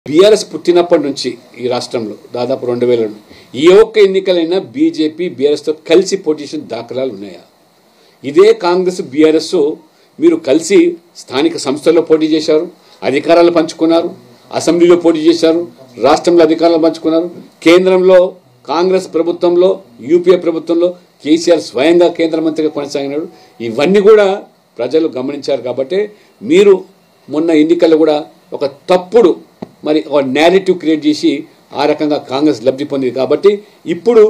BRS పుట్టినప్పటి నుంచి ఈ రాష్ట్రంలో దాదాపు 2000 ఏ ఒక్క ఎన్నికలైనా బీజేపీ బీఆర్ఎస్తో కలిసి పొజిషన్ దాఖలాలు ఉన్నాయా? ఇదే కాంగ్రెస్ బీఆర్ఎస్ మీరు కలిసి స్థానిక సంస్థల్లో పోటీ చేశారు, అధికారాలు పంచుకున్నారు, అసెంబ్లీలో పోటీ చేశారు, రాష్ట్రంలో అధికారాలు పంచుకున్నారు, కేంద్రంలో కాంగ్రెస్ ప్రభుత్వంలో యూపీఏ ప్రభుత్వంలో కేసీఆర్ స్వయంగా కేంద్ర మంత్రిగా కొనసాగినాడు. ఇవన్నీ కూడా ప్రజలు గమనించారు. కాబట్టి మీరు మొన్న ఎన్నికల్లో కూడా ఒక తప్పుడు మరి ఒక నేరేటివ్ క్రియేట్ చేసి ఆ రకంగా కాంగ్రెస్ లబ్ధి పొందింది. కాబట్టి ఇప్పుడు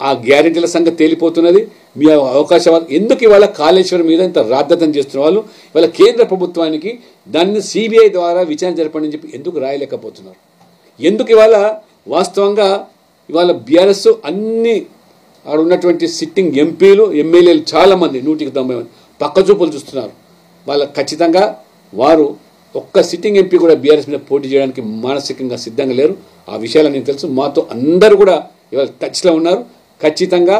ఆ గ్యారెంటీల సంగతి తేలిపోతున్నది. మీ అవకాశం ఎందుకు ఇవాళ కాళేశ్వరం మీద ఇంత రాద్ధాంతం చేస్తున్న వాళ్ళు ఇవాళ కేంద్ర ప్రభుత్వానికి దాన్ని సిబిఐ ద్వారా విచారణ జరపండి చెప్పి ఎందుకు రాయలేకపోతున్నారు? ఎందుకు ఇవాళ వాస్తవంగా ఇవాళ బీఆర్ఎస్ అన్ని ఆడ ఉన్నటువంటి సిట్టింగ్ ఎంపీలు ఎమ్మెల్యేలు చాలామంది 190 మంది పక్కచూపులు చూస్తున్నారు. వాళ్ళ ఖచ్చితంగా వారు ఒక్క సిట్టింగ్ ఎంపీ కూడా బీఆర్ఎస్ మీద పోటీ చేయడానికి మానసికంగా సిద్ధంగా లేరు. ఆ విషయాలు నేను తెలుసు. మాతో అందరూ కూడా ఇవాళ టచ్లో ఉన్నారు. ఖచ్చితంగా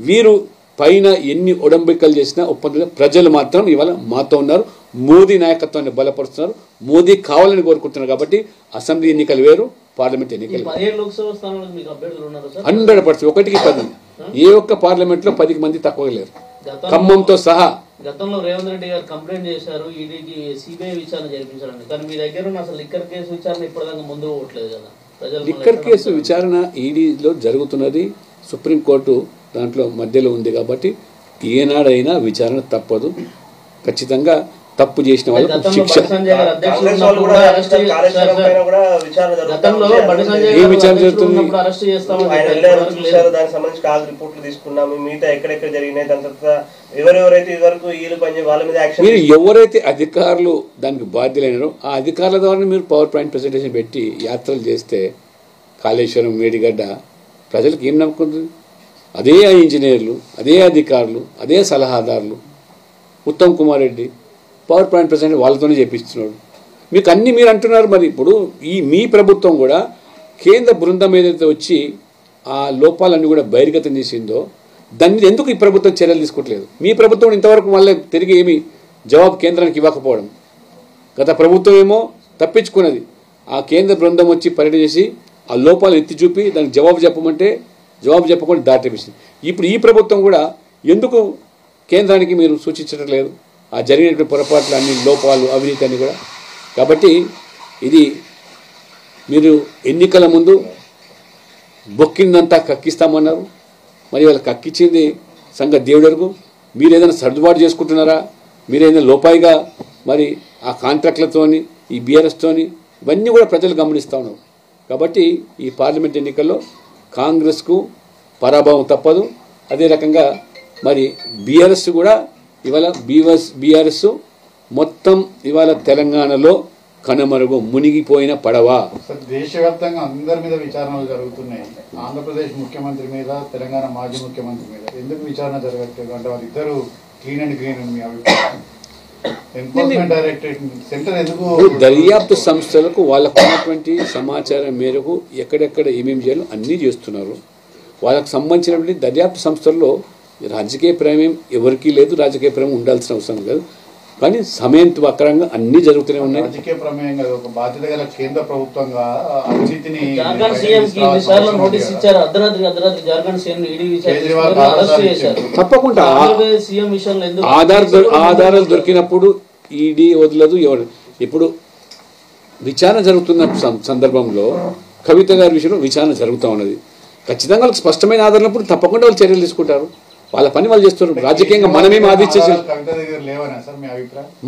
వీరు పైన ఎన్ని ఒడంబికలు చేసినా ఒప్పందం ప్రజలు మాత్రం ఇవాళ మాతో ఉన్నారు. మోదీ నాయకత్వాన్ని బలపరుస్తున్నారు. మోదీ కావాలని కోరుకుంటున్నారు. కాబట్టి అసెంబ్లీ ఎన్నికలు వేరు, పార్లమెంట్ ఎన్నికలు 100%. 1కి 10 ఏ ఒక్క పార్లమెంట్ లో 10 మంది తక్కువ లేరు, ఖమ్మంతో సహా. గతంలో రేవంత్ రెడ్డి గారు కంప్లైంట్ చేశారు ఈడీకి సిబిఐ విచారణ జరిపించాలని. కానీ మీ దగ్గర ఉన్న అసలు లిక్కర్ కేసు విచారణ ఇప్పటిదాకా ముందు పోవట్లేదు కదా. లిక్కర్ కేసు విచారణ ఈడీలో జరుగుతున్నది. సుప్రీంకోర్టు దాంట్లో మధ్యలో ఉంది. కాబట్టి ఏనాడైనా విచారణ తప్పదు. ఖచ్చితంగా తప్పు చేసిన వాళ్ళకి శిక్ష. ఏ విచారణ జరుగుతుంది? మీరు ఎవరైతే అధికారులు దానికి బాధ్యులైనారో ఆ అధికారుల ద్వారా మీరు పవర్ పాయింట్ ప్రెజెంటేషన్ పెట్టి యాత్రలు చేస్తే కాళేశ్వరం మేడిగడ్డ ప్రజలకు ఏం నమ్ముకుంటుంది? అదే ఇంజనీర్లు, అదే అధికారులు, అదే సలహాదారులు, Uttam Kumar Reddy power point president వాళ్ళతోనే చేపిస్తున్నాడు. మీకు అన్ని మీరు అంటున్నారు. మరి ఇప్పుడు మీ ప్రభుత్వం కూడా కేంద్ర బృందం ఏదైతే వచ్చి ఆ లోపాలన్నీ కూడా బహిర్గతం చేసిందో దాని మీద ఎందుకు ఈ ప్రభుత్వం చర్యలు తీసుకోవట్లేదు? మీ ప్రభుత్వం ఇంతవరకు మళ్ళీ తిరిగి ఏమి జవాబు కేంద్రానికి ఇవ్వకపోవడం. గత ప్రభుత్వం ఏమో తప్పించుకున్నది. ఆ కేంద్ర బృందం వచ్చి పర్యటన చేసి ఆ లోపాలు ఎత్తి చూపి దానికి జవాబు చెప్పమంటే జవాబు చెప్పకుండా దాటేసింది. ఇప్పుడు ఈ ప్రభుత్వం కూడా ఎందుకు కేంద్రానికి మీరు సూచించడం లేదు? ఆ జరిగినటువంటి పొరపాట్లు అన్ని లోపాలు అవినీతి అని కూడా. కాబట్టి ఇది మీరు ఎన్నికల ముందు బొక్కిందంతా కక్కిస్తామన్నారు. మరి వాళ్ళు కక్కించింది సంగతి దేవుడరుగు. మీరు ఏదైనా సర్దుబాటు చేసుకుంటున్నారా? మీరు ఏదైనా లోపాయిగా మరి ఆ కాంట్రాక్ట్లతోని ఈ బీఆర్ఎస్తోని ఇవన్నీ కూడా ప్రజలు గమనిస్తూ ఉన్నారు. కాబట్టి ఈ పార్లమెంట్ ఎన్నికల్లో కాంగ్రెస్కు పరాభవం తప్పదు. అదే రకంగా మరి బీఆర్ఎస్ కూడా ఇవాళ బీఆర్ఎస్ మొత్తం ఇవాళ తెలంగాణలో కనుమరుగు మునిగిపోయిన పడవ. దేశవ్యాప్తంగా అందరి మీద విచారణలు జరుగుతున్నాయి. ఆంధ్రప్రదేశ్ ముఖ్యమంత్రి మీద, తెలంగాణ మాజీ ముఖ్యమంత్రి మీద ఎందుకు విచారణ జరగట్లేదు? అంటే వాళ్ళిద్దరు క్లీన్ అండ్ గ్రీన్ అని మీ అభిప్రాయం? ఎన్ఫోర్స్మెంట్ డైరెక్టరేట్ సెంటర్ ఎందుకు? దర్యాప్తు సంస్థలకు వాళ్ళకు ఉన్నటువంటి సమాచారం మేరకు ఎక్కడెక్కడ ఏమేమి చేయాలో అన్నీ చేస్తున్నారు. వాళ్ళకు సంబంధించినటువంటి దర్యాప్తు సంస్థల్లో రాజకీయ ప్రమేయం ఎవరికీ లేదు. రాజకీయ ప్రమేయం ఉండాల్సిన అవసరం లేదు. కానీ సమయంత్వకరంగా అన్ని జరుగుతూనే ఉన్నాయి. రాజకీయ ప్రమేయం కాదు, ఒక బాధ్యత గల కేంద్ర ప్రభుత్వంగా అవినీతిని తప్పకుండా ఆధారాలు దొరికినప్పుడు ఈడీ వదలదు. ఎవరు ఇప్పుడు విచారణ జరుగుతున్న సందర్భంలో కవిత గారి విషయంలో విచారణ జరుగుతూ ఉన్నది. ఖచ్చితంగా వాళ్ళకి స్పష్టమైన ఆధారాలప్పుడు తప్పకుండా వాళ్ళు చర్యలు తీసుకుంటారు. వాళ్ళ పని వాళ్ళు చేస్తున్నారు. రాజకీయంగా మనమేం ఆదిచ్చేసి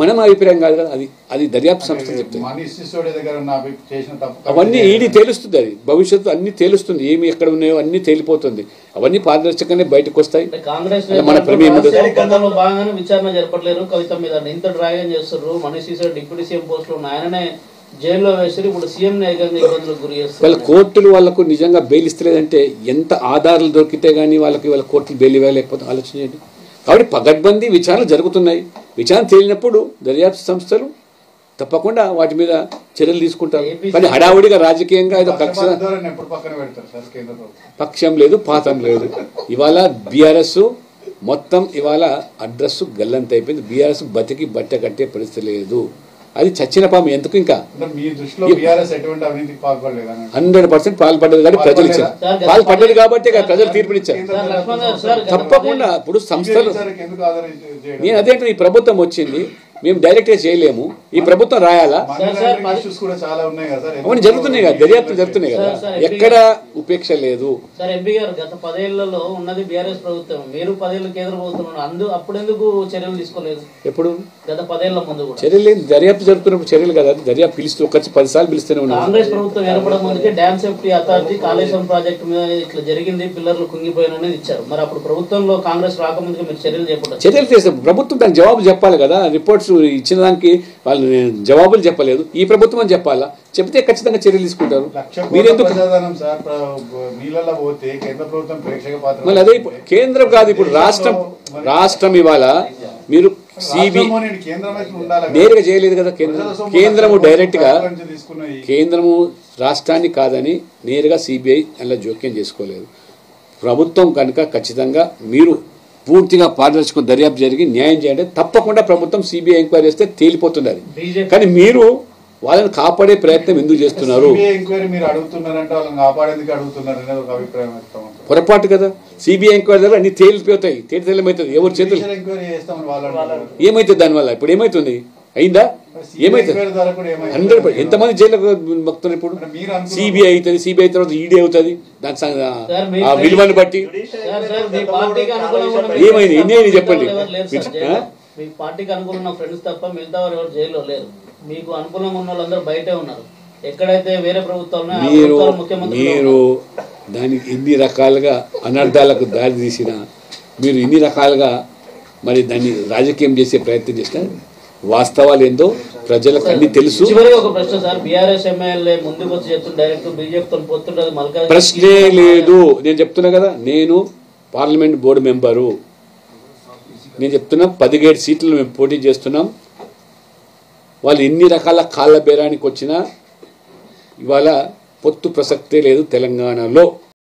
మనం అభిప్రాయం కాదు కదా. అది దర్యాప్తు సంస్థ చెప్తుంది. అవన్నీ ఈడీ తేలుస్తుంది. అది భవిష్యత్తు అన్ని తేలుస్తుంది. ఏమి ఎక్కడ ఉన్నాయో అన్ని తేలిపోతుంది. అవన్నీ పారదర్శకంగానే బయటకు వస్తాయి. మన ప్రమేయం విచారణ జరపట్లేరు. కవిత మీద ఇంత డ్రాగన్ చేస్తారు. Manish Sisodia deputy CM post లో ఆయననే జైల్లో వేసి ఇప్పుడు సీఎం ఇబ్బందులకు గురి చేస్తారు. వాళ్ళ కోర్టులు వాళ్ళకు నిజంగా బెయిల్ ఇస్తలేదంటే ఎంత ఆధారాలు దొరికితే గానీ వాళ్ళకి వాళ్ళ కోర్టులు బెయిల్ ఇవ్వలేకపోతే ఆలోచన చేయండి. కాబట్టి పగడ్బందీ విచారణలు జరుగుతున్నాయి. విచారణ తేలినప్పుడు దర్యాప్తు సంస్థలు తప్పకుండా వాటి మీద చర్యలు తీసుకుంటారు. కానీ హడావుడిగా రాజకీయంగా ఏదో పక్షం లేదు, పాతం లేదు. ఇవాళ బీఆర్ఎస్ మొత్తం ఇవాళ అడ్రస్ గల్లంత అయిపోయింది. బీఆర్ఎస్ బతికి బట్ట కట్టే పరిస్థితి లేదు. అది చచ్చిన పాము ఎందుకు ఇంకా అంటే మీ దృష్టిలో బీఆర్ఎస్ ఎటువంటి అవినీతికి పాల్పడలేదని 100% పాల్పడ్డది కానీ ప్రజలు ఇచ్చారు. పాల్పడ్డది కాబట్టి ప్రజలు తీర్పునిచ్చారు. తప్పకుండా ఇప్పుడు సంస్థలు ఎందుకు ఆదరించారు? నేను అదేంటే ఈ ప్రభుత్వం వచ్చింది, మేము డైరెక్ట్గా చేయలేము, ఈ ప్రభుత్వం రాయాలా? అవన్నీ జరుగుతున్నాయి కదా, దర్యాప్తులు జరుగుతున్నాయి కదా, ఎక్కడ ఉపేక్ష లేదు. సార్ ఎంపీ గారు గత 10 ఏళ్లలో ఉన్నది బీఆర్ఎస్ ప్రభుత్వం, మీరు 10 ఏళ్ళు కేంద్ర ప్రభుత్వం, అప్పుడెందుకు చర్యలు తీసుకోలేదు? ఎప్పుడు గత 10 ఏళ్ల ముందు కూడా చర్యలు లేదు. దర్యాప్తు జరుగుతున్నప్పుడు చర్యలు కదా, దర్యాప్తు పిలుస్తూ ఒక 10 సార్లు పిలుస్తూనే ఉన్నాం. కాంగ్రెస్ ప్రభుత్వం ఏర్పడడం ముందుకే dam safety authority Kaleshwaram project మీద ఇట్లా జరిగింది, పిల్లర్లు కుంగిపోయిననేది ఇచ్చారు. మరి అప్పుడు ప్రభుత్వంలో కాంగ్రెస్ రాకముందుకే మీరు చర్యలు చేపట్టారు. చర్యలు చేస్తే ప్రభుత్వం దానికి జవాబు చెప్పాలి కదా. రిపోర్ట్స్ ఇచ్చిన దానికి వాళ్ళు జవాబులు చెప్పలేదు, ఈ ప్రభుత్వం అని చెప్పాలా? చెప్తే ఖచ్చితంగా చర్యలు తీసుకుంటారు. మీరెందుకు మళ్ళీ అదే కేంద్రం కాదు, ఇప్పుడు రాష్ట్రం ఇవాళ మీరు సిబిఐ నేరుగా చేయలేదు కదా. కేంద్రము డైరెక్ట్ గా కేంద్రము రాష్ట్రాన్ని కాదని నేరుగా సిబిఐ అలా జోక్యం చేసుకోలేదు. ప్రభుత్వం కనుక ఖచ్చితంగా మీరు పూర్తిగా పారదర్శక దర్యాప్తు జరిగి న్యాయం చేయండి, తప్పకుండా ప్రభుత్వం సిబిఐ ఎంక్వైరీ చేస్తే తేలిపోతుంది అది. కానీ మీరు వాళ్ళని కాపాడే ప్రయత్నం ఎందుకు చేస్తున్నారు? పొరపాటు కదా. సిబిఐ ఎంక్వైరీ ద్వారా అన్ని తేలిపోతాయి, తేలిపోతుంది. ఎవరి చేతులు ఏమైతుంది దానివల్ల? ఇప్పుడు ఏమైతుంది? అయిందా? ఏమైతుంది? 100%. ఎంతమంది జైలుకు మొక్కుతున్నారు ఇప్పుడు? సిబిఐ అవుతుంది, సిబిఐ తర్వాత ఈడీ అవుతుంది. దాని ఆ విలువను బట్టి ఏమైంది? ఎన్ని చెప్పండి. మీ పార్టీకి అనుకూలంగా ఫ్రెండ్స్ తప్ప మిగతా వారు ఎవరు జైల్లో లేరు. మీకు అనుకూలంగా ఉన్న వాళ్ళందరూ బయటే ఉన్నారు. ఎక్కడైతే వేరే ప్రభుత్వాలు మీరు దానికి ఎన్ని రకాలుగా అనర్థాలకు దారి తీసినా, మీరు ఇన్ని రకాలుగా మరి దాన్ని రాజకీయం చేసే ప్రయత్నం చేసినా వాస్తవాలు ఏందో ప్రజలకు అన్ని తెలుసు. ఒక ప్రశ్న సార్, బీఆర్ఎస్ ఎమ్మెల్యే ముందుకు వచ్చి చెప్తున్న డైరెక్ట్ బీజేపీతో పోతుంటది మల్కాజ్ ప్రశ్నే లేదు. నేను చెప్తున్నా కదా, నేను పార్లమెంట్ బోర్డు మెంబరు. నేను చెప్తున్నా 17 సీట్లు మేము పోటీ చేస్తున్నాం. వాళ్ళు ఎన్ని రకాల కాళ్ళ బేరానికి వచ్చినా ఇవాళ పొత్తు ప్రసక్తే లేదు తెలంగాణలో.